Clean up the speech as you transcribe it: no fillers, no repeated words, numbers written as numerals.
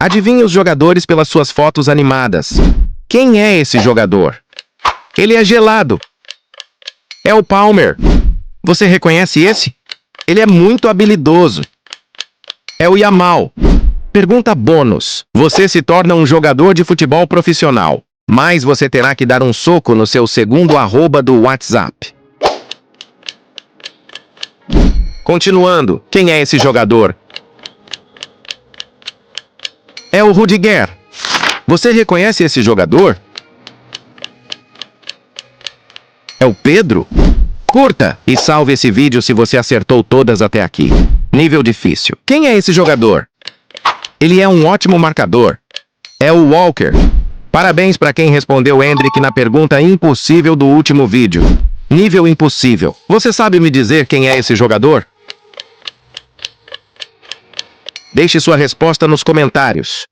Adivinhe os jogadores pelas suas fotos animadas. Quem é esse jogador? Ele é gelado. É o Palmer. Você reconhece esse? Ele é muito habilidoso. É o Yamal. Pergunta bônus. Você se torna um jogador de futebol profissional, mas você terá que dar um soco no seu segundo arroba do WhatsApp. Continuando, quem é esse jogador? É o Rudiger. Você reconhece esse jogador? É o Pedro? Curta e salve esse vídeo se você acertou todas até aqui. Nível difícil. Quem é esse jogador? Ele é um ótimo marcador. É o Walker. Parabéns para quem respondeu Hendrick na pergunta impossível do último vídeo. Nível impossível. Você sabe me dizer quem é esse jogador? Deixe sua resposta nos comentários.